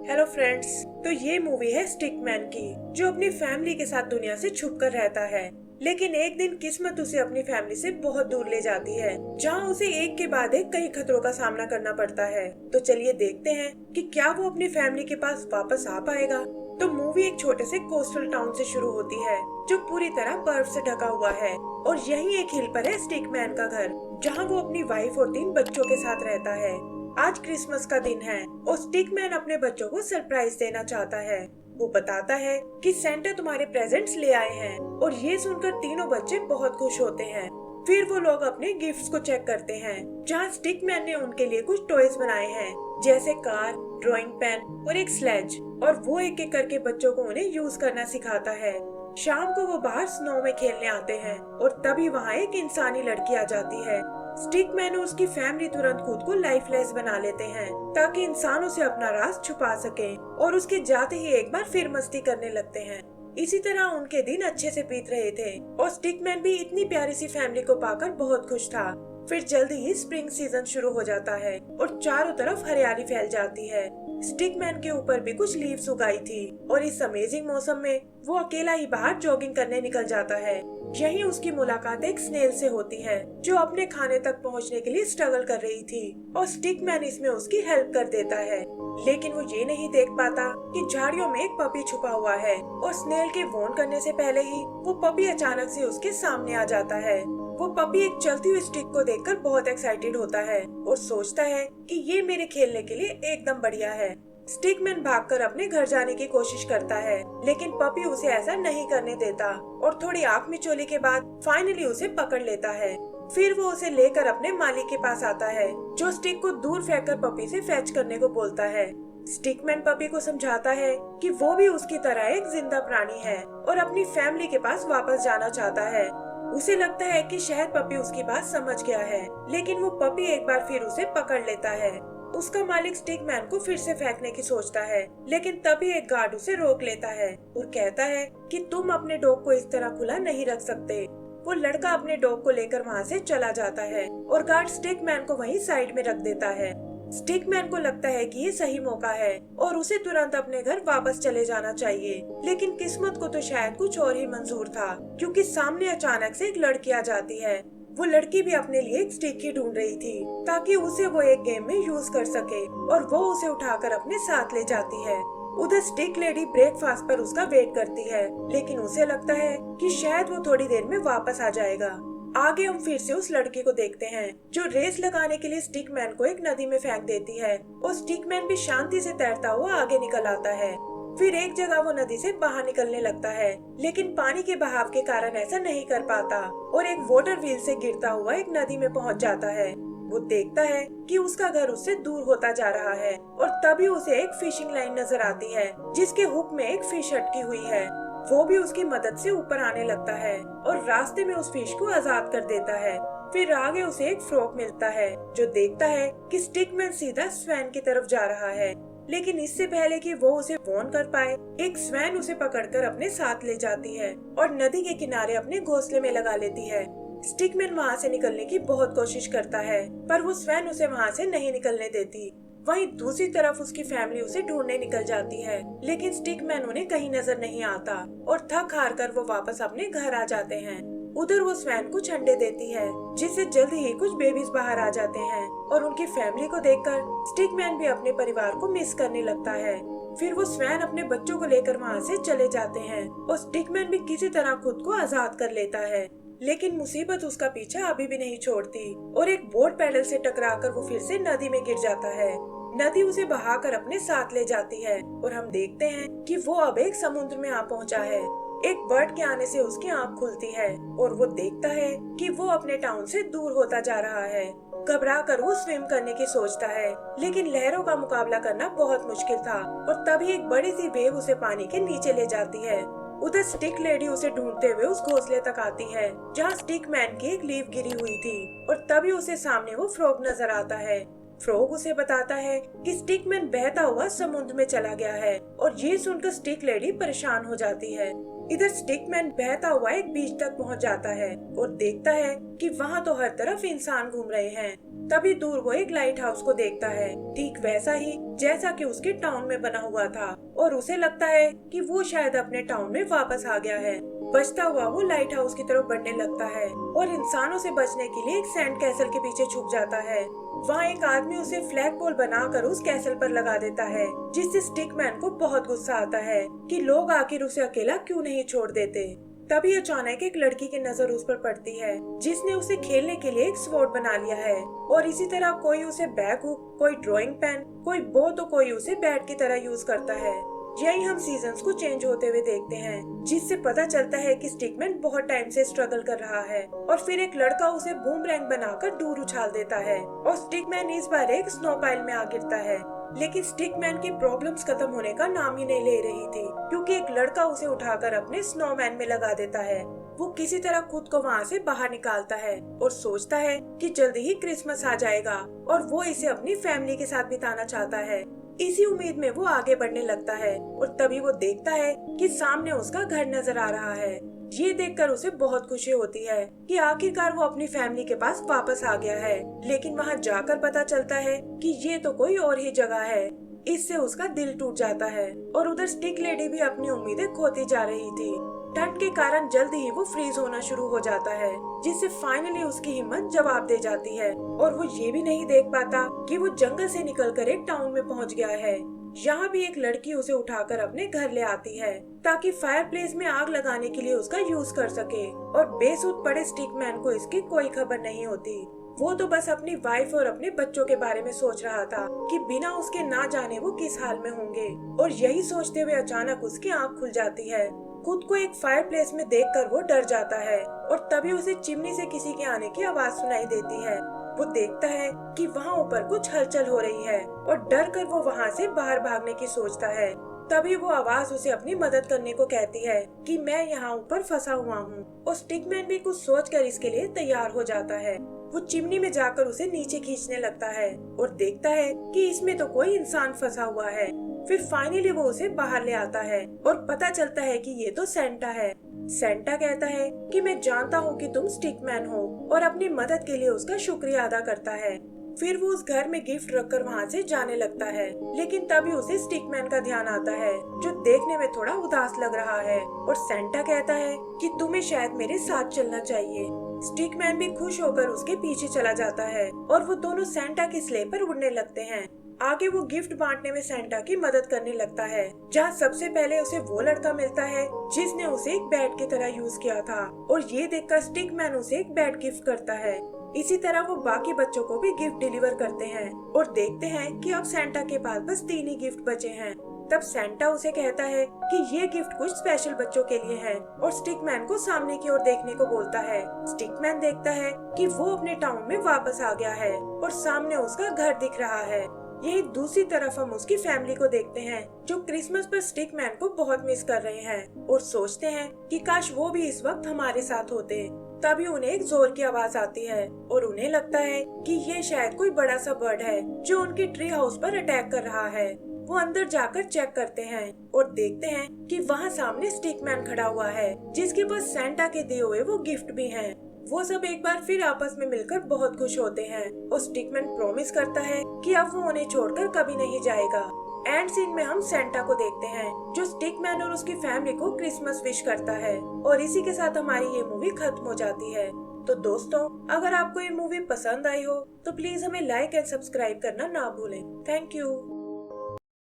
Hello friends. तो ये movie है स्टिकमैन की, जो अपनी फैमिली के साथ दुनिया से छुप कर रहता है। लेकिन एक दिन किस्मत उसे अपनी फैमिली से बहुत दूर ले जाती है, जहाँ उसे एक के बाद एक कई खतरों का सामना करना पड़ता है। तो चलिए देखते हैं कि क्या वो अपनी फैमिली के पास वापस आ पाएगा। तो मूवी एक छोटे से कोस्टल टाउन से शुरू होती है, जो पूरी तरह बर्फ से ढका हुआ है। और यही एक हिल पर है स्टिकमैन का घर, जहाँ वो अपनी वाइफ और 3 बच्चों के साथ रहता है। आज क्रिसमस का दिन है और स्टिकमैन अपने बच्चों को सरप्राइज देना चाहता है। वो बताता है कि सेंटा तुम्हारे प्रेजेंट्स ले आए हैं, और ये सुनकर तीनों बच्चे बहुत खुश होते हैं। फिर वो लोग अपने गिफ्ट्स को चेक करते हैं, जहाँ स्टिकमैन ने उनके लिए कुछ टॉयज बनाए हैं, जैसे कार, ड्राइंग पेन और एक स्लेज। और वो एक एक करके बच्चों को उन्हें यूज करना सिखाता है। शाम को वो बाहर स्नो में खेलने आते हैं और तभी वहाँ एक इंसानी लड़की आ जाती है। स्टिकमैन और उसकी फैमिली तुरंत खुद को लाइफलेस बना लेते हैं, ताकि इंसानों से अपना राज छुपा सके, और उसके जाते ही एक बार फिर मस्ती करने लगते हैं। इसी तरह उनके दिन अच्छे से बीत रहे थे और स्टिकमैन भी इतनी प्यारी सी फैमिली को पाकर बहुत खुश था। फिर जल्दी ही स्प्रिंग सीजन शुरू हो जाता है और चारों तरफ हरियाली फैल जाती है। स्टिकमैन के ऊपर भी कुछ लीव्स उगाई थी और इस अमेजिंग मौसम में वो अकेला ही बाहर जॉगिंग करने निकल जाता है। यहीं उसकी मुलाकात एक स्नेल से होती है, जो अपने खाने तक पहुंचने के लिए स्ट्रगल कर रही थी, और स्टिकमैन इसमें उसकी हेल्प कर देता है। लेकिन वो ये नहीं देख पाता कि झाड़ियों में एक पपी छुपा हुआ है, और स्नेल के वॉर्न करने से पहले ही वो पपी अचानक से उसके सामने आ जाता है। वो पपी एक चलती हुई स्टिक को देखकर बहुत एक्साइटेड होता है और सोचता है कि ये मेरे खेलने के लिए एकदम बढ़िया है। स्टिकमैन भागकर अपने घर जाने की कोशिश करता है, लेकिन पपी उसे ऐसा नहीं करने देता और थोड़ी आंख मिचोली के बाद फाइनली उसे पकड़ लेता है। फिर वो उसे लेकर अपने मालिक के पास आता है, जो स्टिक को दूर फेंककर पपी से फैच करने को बोलता है। स्टिकमैन पपी को समझाता है कि वो भी उसकी तरह एक जिंदा प्राणी है और अपनी फैमिली के पास वापस जाना चाहता है। उसे लगता है कि शायद पपी उसकी बात समझ गया है, लेकिन वो पपी एक बार फिर उसे पकड़ लेता है। उसका मालिक स्टिकमैन को फिर से फेंकने की सोचता है, लेकिन तभी एक गार्ड उसे रोक लेता है और कहता है कि तुम अपने डॉग को इस तरह खुला नहीं रख सकते। वो लड़का अपने डॉग को लेकर वहाँ से चला जाता है और गार्ड स्टिकमैन को वहीं साइड में रख देता है। स्टिकमैन को लगता है कि ये सही मौका है और उसे तुरंत अपने घर वापस चले जाना चाहिए, लेकिन किस्मत को तो शायद कुछ और ही मंजूर था, क्योंकि सामने अचानक से एक लड़की आ जाती है। वो लड़की भी अपने लिए एक स्टिक ही ढूंढ रही थी, ताकि उसे वो एक गेम में यूज कर सके, और वो उसे उठाकर अपने साथ ले जाती है। उधर स्टिक लेडी ब्रेकफास्ट पर उसका वेट करती है, लेकिन उसे लगता है कि शायद वो थोड़ी देर में वापस आ जाएगा। आगे हम फिर से उस लड़की को देखते हैं, जो रेस लगाने के लिए स्टिकमैन को एक नदी में फेंक देती है, और स्टिकमैन भी शांति से तैरता हुआ आगे निकल आता है। फिर एक जगह वो नदी से बाहर निकलने लगता है, लेकिन पानी के बहाव के कारण ऐसा नहीं कर पाता और एक वाटर व्हील से गिरता हुआ एक नदी में पहुंच जाता है। वो देखता है कि उसका घर उससे दूर होता जा रहा है, और तभी उसे एक फिशिंग लाइन नजर आती है, जिसके हुक में एक फिश अटकी हुई है। वो भी उसकी मदद से ऊपर आने लगता है और रास्ते में उस फिश को आजाद कर देता है। फिर आगे उसे एक फ्रॉग मिलता है, जो देखता है कि स्टिकमैन सीधा स्वैन की तरफ जा रहा है, लेकिन इससे पहले कि वो उसे वॉर्न कर पाए, एक स्वैन उसे पकड़कर अपने साथ ले जाती है और नदी के किनारे अपने घोंसले में लगा लेती है। स्टिकमैन वहाँ से निकलने की बहुत कोशिश करता है, पर वो स्वैन उसे वहाँ से नहीं निकलने देती। वहीं दूसरी तरफ उसकी फैमिली उसे ढूंढने निकल जाती है, लेकिन स्टिकमैन उन्हें कहीं नजर नहीं आता और थक हार कर वो वापस अपने घर आ जाते हैं। उधर वो स्वैन कुछ अंडे देती है, जिससे जल्दी ही कुछ बेबीज बाहर आ जाते हैं, और उनकी फैमिली को देखकर स्टिकमैन भी अपने परिवार को मिस करने लगता है। फिर वो स्वैन अपने बच्चों को लेकर वहाँ से चले जाते हैं और स्टिकमैन भी किसी तरह खुद को आजाद कर लेता है। लेकिन मुसीबत उसका पीछा अभी भी नहीं छोड़ती और एक बोट पैडल से टकराकर वो फिर से नदी में गिर जाता है। नदी उसे बहाकर अपने साथ ले जाती है और हम देखते हैं कि वो अब एक समुद्र में आ पहुंचा है। एक बर्ड के आने से उसकी आंख खुलती है और वो देखता है कि वो अपने टाउन से दूर होता जा रहा है। घबरा कर वो स्विम करने की सोचता है, लेकिन लहरों का मुकाबला करना बहुत मुश्किल था, और तभी एक बड़ी सी वेव उसे पानी के नीचे ले जाती है। उधर स्टिक लेडी उसे ढूंढते हुए उस घोंसले तक आती है, जहाँ स्टिकमैन की एक लीफ गिरी हुई थी, और तभी उसे सामने वो फ्रॉग नजर आता है। फ्रॉग उसे बताता है कि स्टिकमैन बहता हुआ समुद्र में चला गया है, और ये सुनकर स्टिक लेडी परेशान हो जाती है। इधर स्टिकमैन बहता हुआ एक बीच तक पहुंच जाता है और देखता है कि वहाँ तो हर तरफ इंसान घूम रहे हैं। तभी दूर वो एक लाइट हाउस को देखता है, ठीक वैसा ही जैसा कि उसके टाउन में बना हुआ था, और उसे लगता है कि वो शायद अपने टाउन में वापस आ गया है। बचता हुआ वो लाइट हाउस की तरफ बढ़ने लगता है और इंसानों से बचने के लिए एक सैंड कैसल के पीछे छुप जाता है। वहाँ एक आदमी उसे फ्लैग पोल बनाकर उस कैसल पर लगा देता है, जिससे स्टिकमैन को बहुत गुस्सा आता है कि लोग आखिर उसे अकेला क्यों नहीं छोड़ देते। तभी अचानक एक लड़की की नजर उस पर पड़ती है, जिसने उसे खेलने के लिए एक स्वॉर्ड बना लिया है, और इसी तरह कोई उसे बैग हुक, कोई ड्राइंग पेन, कोई बो तो कोई उसे बैट की तरह यूज करता है। यही हम सीजन्स को चेंज होते हुए देखते हैं, जिससे पता चलता है कि स्टिकमैन बहुत टाइम से स्ट्रगल कर रहा है, और फिर एक लड़का उसे बूमरैंग बनाकर दूर उछाल देता है और स्टिकमैन इस बार एक स्नो पाइल में आ गिरता है। लेकिन स्टिकमैन की प्रॉब्लम्स खत्म होने का नाम ही नहीं ले रही थी, क्योंकि एक लड़का उसे उठाकर अपने स्नोमैन में लगा देता है। वो किसी तरह खुद को वहाँ से बाहर निकालता है और सोचता है कि जल्दी ही क्रिसमस आ जाएगा और वो इसे अपनी फैमिली के साथ बिताना चाहता है। इसी उम्मीद में वो आगे बढ़ने लगता है और तभी वो देखता है कि सामने उसका घर नजर आ रहा है। ये देखकर उसे बहुत खुशी होती है कि आखिरकार वो अपनी फैमिली के पास वापस आ गया है। लेकिन वहाँ जाकर पता चलता है कि ये तो कोई और ही जगह है। इससे उसका दिल टूट जाता है और उधर स्टिक लेडी भी अपनी उम्मीदें खोती जा रही थी। ठंड के कारण जल्दी ही वो फ्रीज होना शुरू हो जाता है, जिससे फाइनली उसकी हिम्मत जवाब दे जाती है और वो ये भी नहीं देख पाता कि वो जंगल से निकलकर एक टाउन में पहुंच गया है। यहाँ भी एक लड़की उसे उठाकर अपने घर ले आती है ताकि फायरप्लेस में आग लगाने के लिए उसका यूज कर सके, और बेसुध पड़े स्टिकमैन को इसकी कोई खबर नहीं होती। वो तो बस अपनी वाइफ और अपने बच्चों के बारे में सोच रहा था कि बिना उसके ना जाने वो किस हाल में होंगे, और यही सोचते हुए अचानक उसकी आँख खुल जाती है। खुद को एक फायरप्लेस में देखकर वो डर जाता है और तभी उसे चिमनी से किसी के आने की आवाज सुनाई देती है। वो देखता है कि वहाँ ऊपर कुछ हलचल हो रही है और डर कर वो वहाँ से बाहर भागने की सोचता है। तभी वो आवाज उसे अपनी मदद करने को कहती है कि मैं यहाँ ऊपर फंसा हुआ हूँ, और स्टिकमैन भी कुछ सोचकर इसके लिए तैयार हो जाता है। वो चिमनी में जाकर उसे नीचे खींचने लगता है और देखता है कि इसमें तो कोई इंसान फंसा हुआ है। फिर फाइनली वो उसे बाहर ले आता है और पता चलता है कि ये तो सेंटा है। सेंटा कहता है कि मैं जानता हूँ कि तुम स्टिकमैन हो, और अपनी मदद के लिए उसका शुक्रिया अदा करता है। फिर वो उस घर में गिफ्ट रखकर वहाँ से जाने लगता है, लेकिन तभी उसे स्टिकमैन का ध्यान आता है, जो देखने में थोड़ा उदास लग रहा है, और सेंटा कहता है कि तुम्हें शायद मेरे साथ चलना चाहिए। स्टिकमैन भी खुश होकर उसके पीछे चला जाता है और वो दोनों सेंटा की स्लेह पर उड़ने लगते हैं। आगे वो गिफ्ट बांटने में सेंटा की मदद करने लगता है, जहाँ सबसे पहले उसे वो लड़का मिलता है जिसने उसे एक बैट की तरह यूज किया था, और ये देखकर स्टिकमैन उसे एक बैट गिफ्ट करता है। इसी तरह वो बाकी बच्चों को भी गिफ्ट डिलीवर करते हैं और देखते हैं कि अब सेंटा के पास बस 3 ही गिफ्ट बचे हैं। तब सेंटा उसे कहता है कि ये गिफ्ट कुछ स्पेशल बच्चों के लिए है, और स्टिकमैन को सामने की ओर देखने को बोलता है। स्टिकमैन देखता है कि वो अपने टाउन में वापस आ गया है और सामने उसका घर दिख रहा है। यही दूसरी तरफ हम उसकी फैमिली को देखते हैं, जो क्रिसमस पर स्टिकमैन को बहुत मिस कर रहे हैं और सोचते हैं कि काश वो भी इस वक्त हमारे साथ होते। तभी उन्हें एक जोर की आवाज आती है और उन्हें लगता है कि ये शायद कोई बड़ा सा बर्ड है जो उनके ट्री हाउस पर अटैक कर रहा है। वो अंदर जाकर चेक करते हैं और देखते हैं कि वहाँ सामने स्टिकमैन खड़ा हुआ है, जिसके पास सेंटा के दिए हुए वो गिफ्ट भी हैं। वो सब एक बार फिर आपस में मिलकर बहुत खुश होते हैं और स्टिकमैन प्रॉमिस करता है कि अब वो उन्हें छोड़कर कभी नहीं जाएगा। एंड सीन में हम सेंटा को देखते हैं, जो स्टिकमैन और उसकी फैमिली को क्रिसमस विश करता है, और इसी के साथ हमारी ये मूवी खत्म हो जाती है। तो दोस्तों, अगर आपको ये मूवी पसंद आई हो तो प्लीज हमें लाइक एंड सब्सक्राइब करना ना भूलें। Thank you.